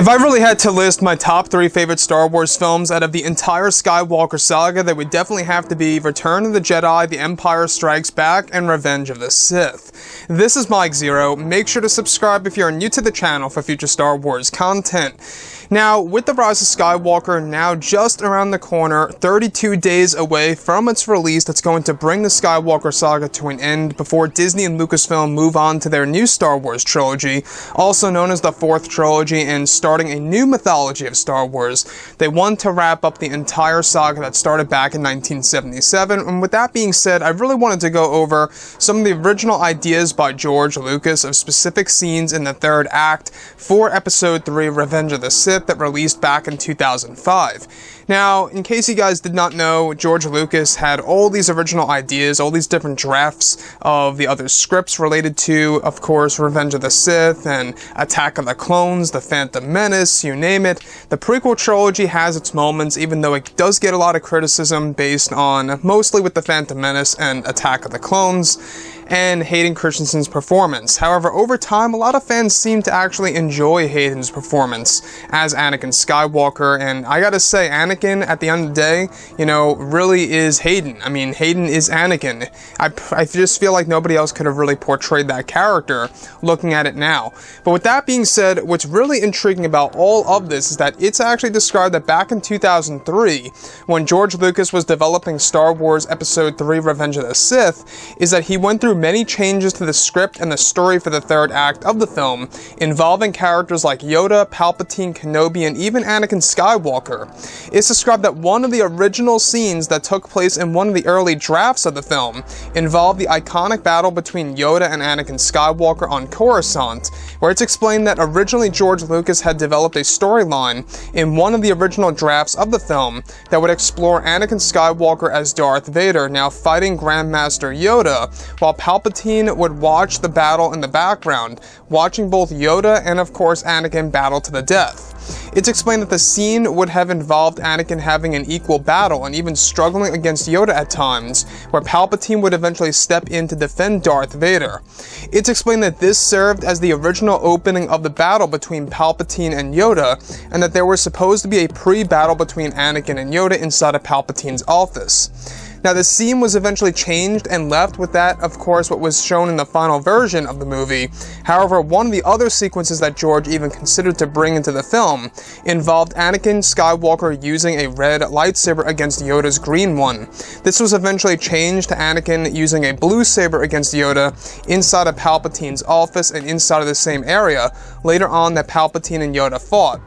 If I really had to list my top 3 favorite Star Wars films out of the entire Skywalker saga, they would definitely have to be Return of the Jedi, The Empire Strikes Back, and Revenge of the Sith. This is Mike Zero. Make sure to subscribe if you're new to the channel for future Star Wars content. Now, with The Rise of Skywalker now just around the corner, 32 days away from its release that's going to bring the Skywalker saga to an end before Disney and Lucasfilm move on to their new Star Wars trilogy, also known as the Fourth Trilogy, and starting a new mythology of Star Wars. They want to wrap up the entire saga that started back in 1977, and with that being said, I really wanted to go over some of the original ideas by George Lucas of specific scenes in the third act for Episode 3, Revenge of the Sith, that released back in 2005. Now, in case you guys did not know, George Lucas had all these original ideas, all these different drafts of the other scripts related to, of course, Revenge of the Sith and Attack of the Clones, The Phantom Menace, you name it. The prequel trilogy has its moments, even though it does get a lot of criticism based on mostly with The Phantom Menace and Attack of the Clones, and Hayden Christensen's performance. However, over time, a lot of fans seem to actually enjoy Hayden's performance as Anakin Skywalker, and I gotta say, Anakin, at the end of the day, really is Hayden. I mean, Hayden is Anakin. I just feel like nobody else could have really portrayed that character, looking at it now. But with that being said, what's really intriguing about all of this is that it's actually described that back in 2003, when George Lucas was developing Star Wars Episode 3, Revenge of the Sith, is that he went through many changes to the script and the story for the third act of the film, involving characters like Yoda, Palpatine, Kenobi, and even Anakin Skywalker. It's described that one of the original scenes that took place in one of the early drafts of the film involved the iconic battle between Yoda and Anakin Skywalker on Coruscant, where it's explained that originally George Lucas had developed a storyline in one of the original drafts of the film that would explore Anakin Skywalker as Darth Vader, now fighting Grandmaster Yoda, while Palpatine would watch the battle in the background, watching both Yoda and of course Anakin battle to the death. It's explained that the scene would have involved Anakin having an equal battle and even struggling against Yoda at times, where Palpatine would eventually step in to defend Darth Vader. It's explained that this served as the original opening of the battle between Palpatine and Yoda, and that there was supposed to be a pre-battle between Anakin and Yoda inside of Palpatine's office. Now, the scene was eventually changed and left with that, of course, what was shown in the final version of the movie. However, one of the other sequences that George even considered to bring into the film involved Anakin Skywalker using a red lightsaber against Yoda's green one. This was eventually changed to Anakin using a blue saber against Yoda inside of Palpatine's office and inside of the same area later on that Palpatine and Yoda fought.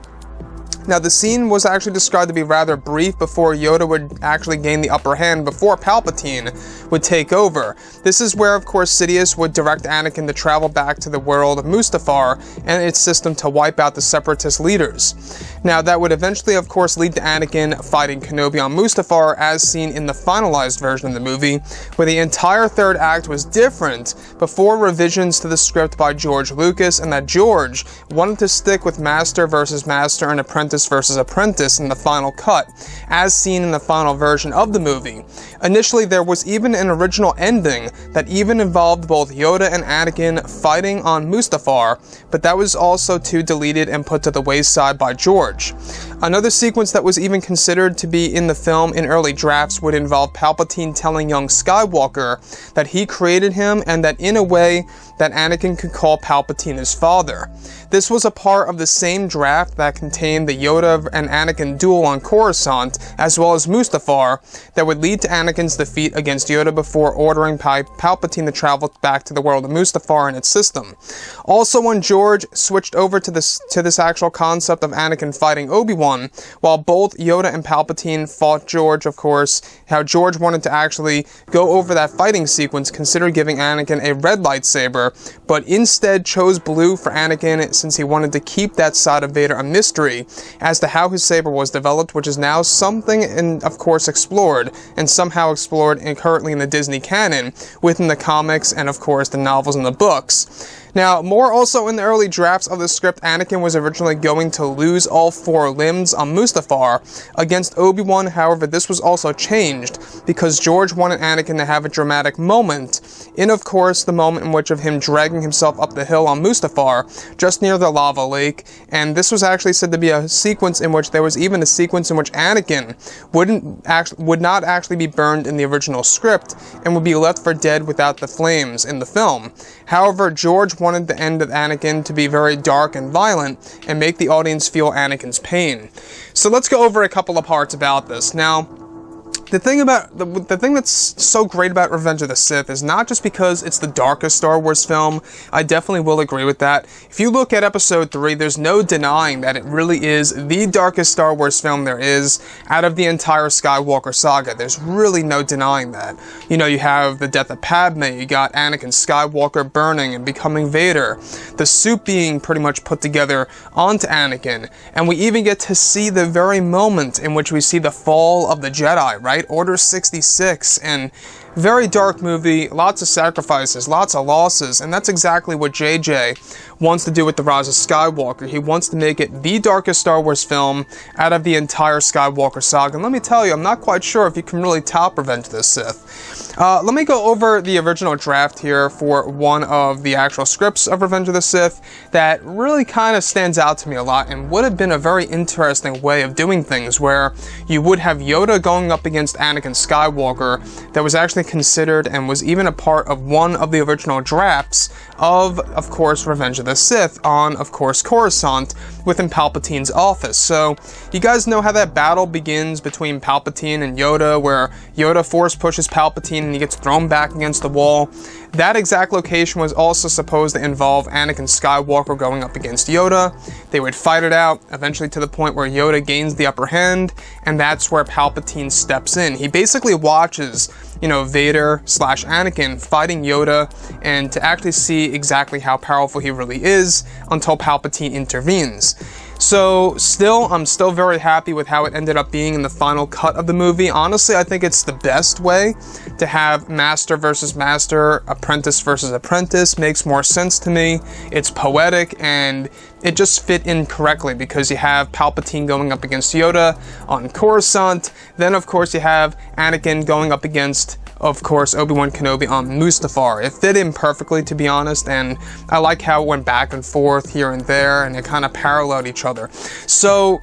Now, the scene was actually described to be rather brief before Yoda would actually gain the upper hand before Palpatine would take over. This is where, of course, Sidious would direct Anakin to travel back to the world of Mustafar and its system to wipe out the Separatist leaders. Now, that would eventually, of course, lead to Anakin fighting Kenobi on Mustafar, as seen in the finalized version of the movie, where the entire third act was different before revisions to the script by George Lucas, and that George wanted to stick with Master versus Master and Apprentice versus Apprentice in the final cut, as seen in the final version of the movie. Initially, there was even an original ending that even involved both Yoda and Anakin fighting on Mustafar, but that was also too deleted and put to the wayside by George. Another sequence that was even considered to be in the film in early drafts would involve Palpatine telling young Skywalker that he created him and that in a way that Anakin could call Palpatine his father. This was a part of the same draft that contained the Yoda and Anakin duel on Coruscant, as well as Mustafar, that would lead to Anakin's defeat against Yoda before ordering Palpatine to travel back to the world of Mustafar and its system. Also, when George switched over to this actual concept of Anakin fighting Obi-Wan, while both Yoda and Palpatine fought George, of course, how George wanted to actually go over that fighting sequence, considered giving Anakin a red lightsaber, but instead chose blue for Anakin since he wanted to keep that side of Vader a mystery as to how his saber was developed, which is now something, and of course explored, and somehow explored currently in the Disney canon, within the comics and of course the novels and the books. Now, more also in the early drafts of the script, Anakin was originally going to lose all 4 limbs on Mustafar against Obi-Wan. However, this was also changed because George wanted Anakin to have a dramatic moment in, of course, the moment in which of him dragging himself up the hill on Mustafar, just near the lava lake, and this was actually said to be a sequence in which there was even a sequence in which Anakin would not actually be burned in the original script, and would be left for dead without the flames in the film. However, George wanted the end of Anakin to be very dark and violent, and make the audience feel Anakin's pain. So let's go over a couple of parts about this. Now, the thing that's so great about Revenge of the Sith is not just because it's the darkest Star Wars film. I definitely will agree with that. If you look at Episode 3, there's no denying that it really is the darkest Star Wars film there is out of the entire Skywalker saga. There's really no denying that. You know, you have the death of Padme, you got Anakin Skywalker burning and becoming Vader, the suit being pretty much put together onto Anakin, and we even get to see the very moment in which we see the fall of the Jedi, right? Order 66, and very dark movie, lots of sacrifices, lots of losses, and that's exactly what JJ wants to do with The Rise of Skywalker. He wants to make it the darkest Star Wars film out of the entire Skywalker saga, and let me tell you, I'm not quite sure if you can really top Revenge of the Sith. Let me go over the original draft here for one of the actual scripts of Revenge of the Sith that really kind of stands out to me a lot and would have been a very interesting way of doing things, where you would have Yoda going up against Anakin Skywalker that was actually considered and was even a part of one of the original drafts of course, Revenge of the Sith on, of course, Coruscant within Palpatine's office. So, you guys know how that battle begins between Palpatine and Yoda, where Yoda force pushes Palpatine and he gets thrown back against the wall. That exact location was also supposed to involve Anakin Skywalker going up against Yoda. They would fight it out, eventually to the point where Yoda gains the upper hand, and that's where Palpatine steps in. He basically watches, you know, Vader / Anakin fighting Yoda, and to actually see exactly how powerful he really is until Palpatine intervenes. So, I'm still very happy with how it ended up being in the final cut of the movie. Honestly, I think it's the best way to have master versus master, apprentice versus apprentice. Makes more sense to me. It's poetic, and it just fit in correctly because you have Palpatine going up against Yoda on Coruscant. Then, of course, you have Anakin going up against, of course, Obi-Wan Kenobi on Mustafar. It fit in perfectly, to be honest, and I like how it went back and forth here and there, and it kind of paralleled each other. So,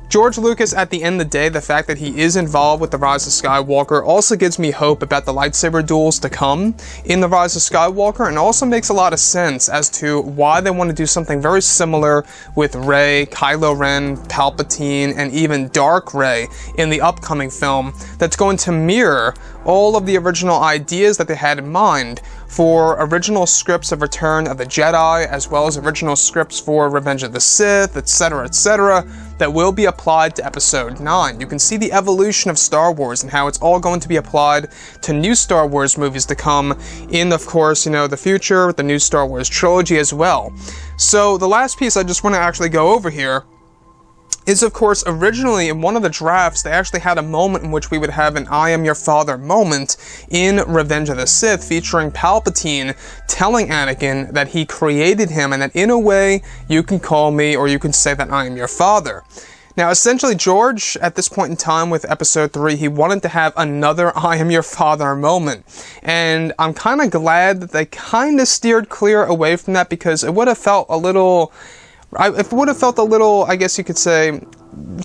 George Lucas, at the end of the day, the fact that he is involved with The Rise of Skywalker also gives me hope about the lightsaber duels to come in The Rise of Skywalker, and also makes a lot of sense as to why they want to do something very similar with Rey, Kylo Ren, Palpatine, and even Dark Rey in the upcoming film that's going to mirror all of the original ideas that they had in mind for original scripts of Return of the Jedi, as well as original scripts for Revenge of the Sith, etc., that will be applied to Episode 9. You can see the evolution of Star Wars and how it's all going to be applied to new Star Wars movies to come in, of course, you know, the future, the new Star Wars trilogy as well. So, the last piece I just want to actually go over here is, of course, originally in one of the drafts, they actually had a moment in which we would have an I am your father moment in Revenge of the Sith, featuring Palpatine telling Anakin that he created him and that in a way you can call me or you can say that I am your father. Now, essentially, George, at this point in time with Episode 3, he wanted to have another I am your father moment. And I'm kind of glad that they kind of steered clear away from that, because it would have felt a little, I guess you could say,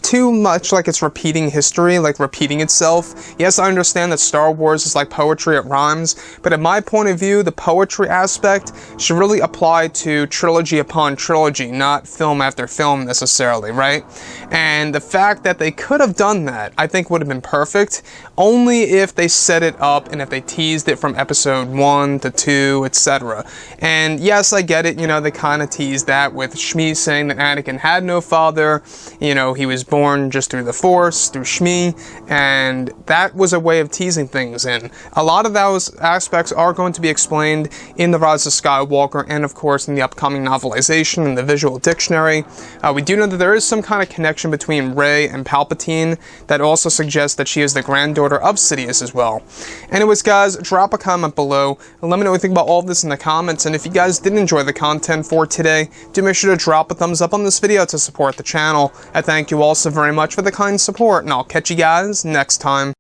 too much like it's repeating history, like repeating itself. Yes, I understand that Star Wars is like poetry, it rhymes, but in my point of view, the poetry aspect should really apply to trilogy upon trilogy, not film after film necessarily, right? And the fact that they could have done that, I think would have been perfect, only if they set it up and if they teased it from Episode 1 to 2, etc. And yes, I get it, you know, they kind of teased that with Shmi saying that Anakin had no father, you know, he was born just through the Force, through Shmi, and that was a way of teasing things in. A lot of those aspects are going to be explained in The Rise of Skywalker and, of course, in the upcoming novelization and the visual dictionary. We do know that there is some kind of connection between Rey and Palpatine that also suggests that she is the granddaughter of Sidious as well. Anyways, guys, drop a comment below and let me know what you think about all of this in the comments, and if you guys did enjoy the content for today, do make sure to drop a thumbs up on this video to support the channel. I thank you all so very much for the kind support, and I'll catch you guys next time.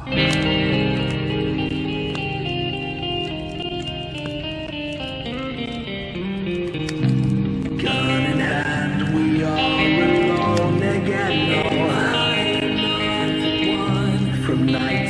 Gun in hand, we are alone again. No hiding on one from night